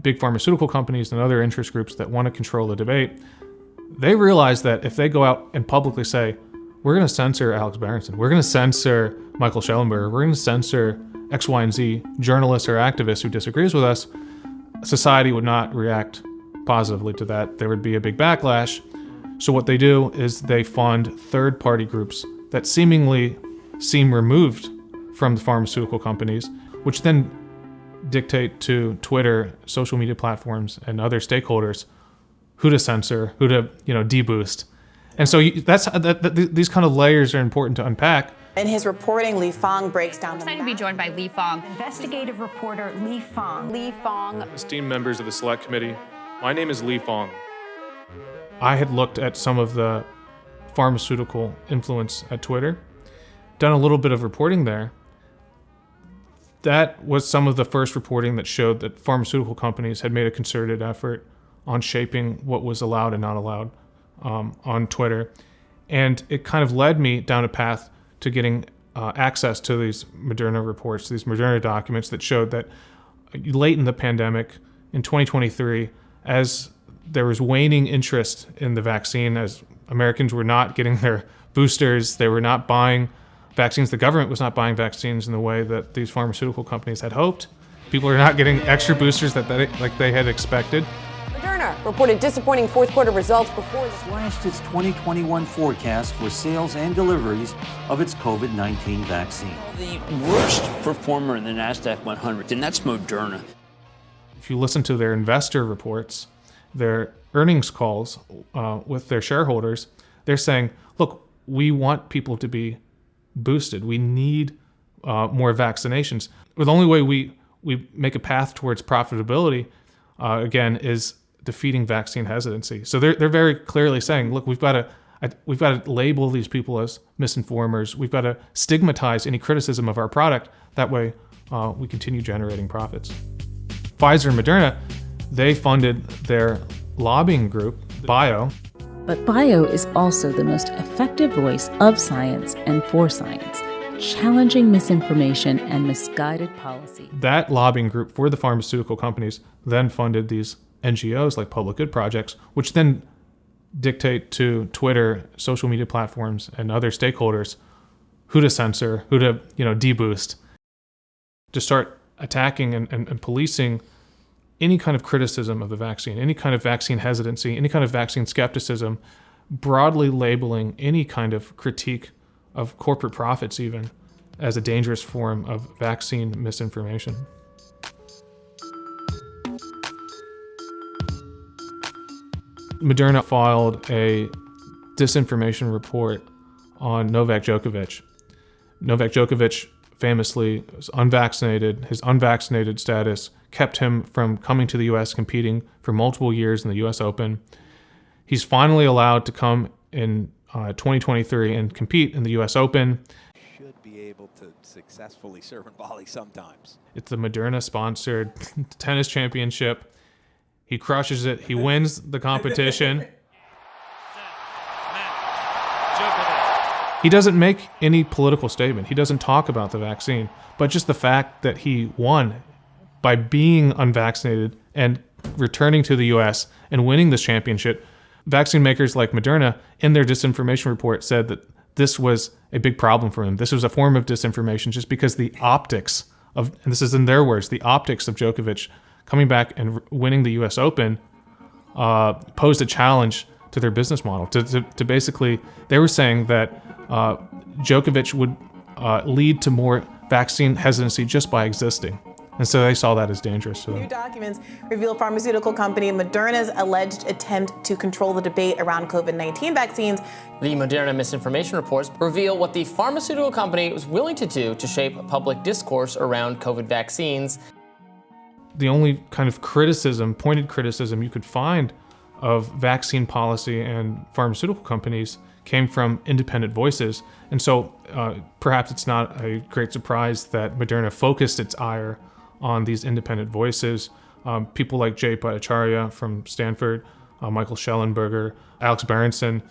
big pharmaceutical companies and other interest groups that want to control the debate, they realize that if they go out and publicly say, we're going to censor Alex Berenson, we're going to censor Michael Shellenberger, we're going to censor X, Y, and Z journalists or activists who disagrees with us, society would not react positively to that. There would be a big backlash. So what they do is they fund third-party groups that seemingly seem removed from the pharmaceutical companies, which then dictate to Twitter, social media platforms, and other stakeholders who to censor, who to deboost. And so these kind of layers are important to unpack. In his reporting, Fang breaks down. I'm excited to be joined by Fang, investigative reporter Fang. Fang. Esteemed members of the Select Committee, my name is Fang. I had looked at some of the pharmaceutical influence at Twitter, done a little bit of reporting there. That was some of the first reporting that showed that pharmaceutical companies had made a concerted effort on shaping what was allowed and not allowed on Twitter. And it kind of led me down a path to getting access to these Moderna reports, these Moderna documents that showed that late in the pandemic, in 2023, as there was waning interest in the vaccine, as Americans were not getting their boosters, they were not buying vaccines, the government was not buying vaccines in the way that these pharmaceutical companies had hoped. People are not getting extra boosters that they had expected. Moderna reported disappointing fourth quarter results before slashed its 2021 forecast for sales and deliveries of its COVID-19 vaccine. The worst performer in the NASDAQ 100, and that's Moderna. If you listen to their investor reports, their earnings calls with their shareholders, they're saying, look, we want people to be boosted. We need more vaccinations. The only way we make a path towards profitability, again, is defeating vaccine hesitancy. So they're very clearly saying, look, we've got to label these people as misinformers. We've got to stigmatize any criticism of our product. That way, we continue generating profits. Pfizer and Moderna, they funded their lobbying group, BIO. But BIO is also the most effective voice of science and for science, challenging misinformation and misguided policy. That lobbying group for the pharmaceutical companies then funded these NGOs like public good projects, which then dictate to Twitter, social media platforms, and other stakeholders who to censor, who to deboost, to start attacking and policing any kind of criticism of the vaccine, any kind of vaccine hesitancy, any kind of vaccine skepticism, broadly labeling any kind of critique of corporate profits even as a dangerous form of vaccine misinformation. Moderna filed a disinformation report on Novak Djokovic. Novak Djokovic famously was unvaccinated. His unvaccinated status kept him from coming to the U.S., competing for multiple years in the U.S. Open. He's finally allowed to come in 2023 and compete in the U.S. Open. Should be able to successfully serve and volley sometimes. It's the Moderna-sponsored tennis championship. He crushes it. He wins the competition. He doesn't make any political statement. He doesn't talk about the vaccine, but just the fact that he won by being unvaccinated and returning to the U.S. and winning this championship. Vaccine makers like Moderna, in their disinformation report, said that this was a big problem for him. This was a form of disinformation just because the optics of, and this is in their words, the optics of Djokovic coming back and winning the U.S. Open posed a challenge to their business model. To basically, they were saying that Djokovic would lead to more vaccine hesitancy just by existing. And so they saw that as dangerous to them. New documents reveal pharmaceutical company Moderna's alleged attempt to control the debate around COVID-19 vaccines. The Moderna misinformation reports reveal what the pharmaceutical company was willing to do to shape public discourse around COVID vaccines. The only kind of criticism, pointed criticism you could find of vaccine policy and pharmaceutical companies came from independent voices. And so perhaps it's not a great surprise that Moderna focused its ire on these independent voices. People like Bhattacharya from Stanford, Michael Shellenberger, Alex Berenson.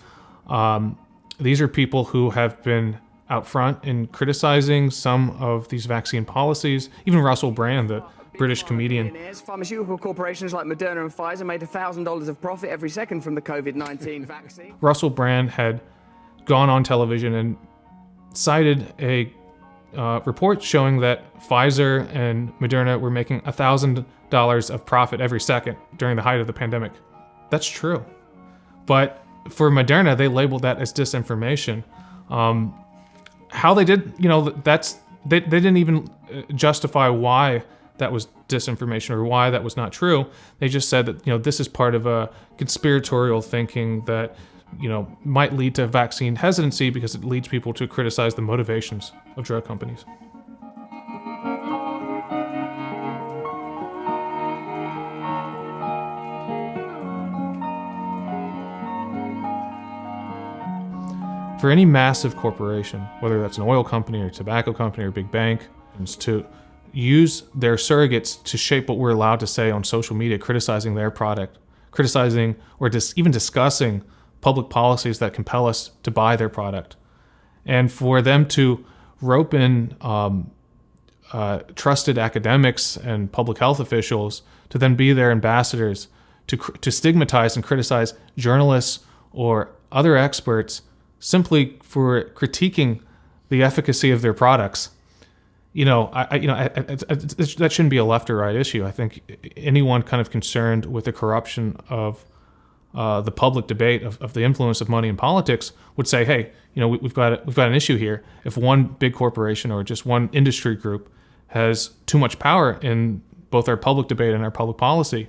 These are people who have been out front in criticizing some of these vaccine policies. Even Russell Brand, the British comedian. Pharmaceutical corporations like Moderna and Pfizer made $1,000 of profit every second from the COVID-19 vaccine. Russell Brand had gone on television and cited a report showing that Pfizer and Moderna were making $1,000 of profit every second during the height of the pandemic. That's true. But for Moderna, they labeled that as disinformation. How they did, they didn't even justify why that was disinformation or why that was not true. They just said that, this is part of a conspiratorial thinking that, might lead to vaccine hesitancy because it leads people to criticize the motivations of drug companies. For any massive corporation, whether that's an oil company or a tobacco company or a big bank, to use their surrogates to shape what we're allowed to say on social media, criticizing their product, criticizing or even discussing public policies that compel us to buy their product, and for them to rope in trusted academics and public health officials to then be their ambassadors to stigmatize and criticize journalists or other experts simply for critiquing the efficacy of their products. That shouldn't be a left or right issue. I think anyone kind of concerned with the corruption of the public debate of the influence of money in politics would say, hey, we've got an issue here. If one big corporation or just one industry group has too much power in both our public debate and our public policy.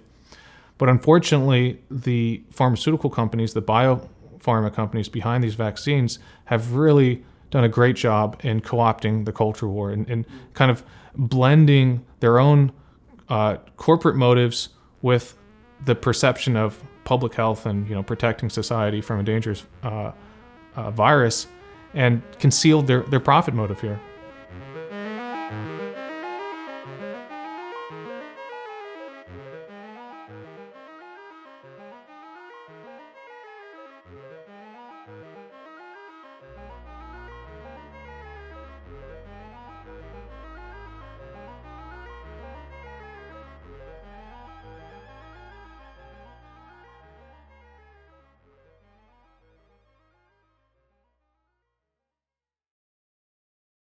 But unfortunately, the pharmaceutical companies, the biopharma companies behind these vaccines have really done a great job in co-opting the culture war and kind of blending their own corporate motives with the perception of public health and protecting society from a dangerous virus, and concealed their profit motive here.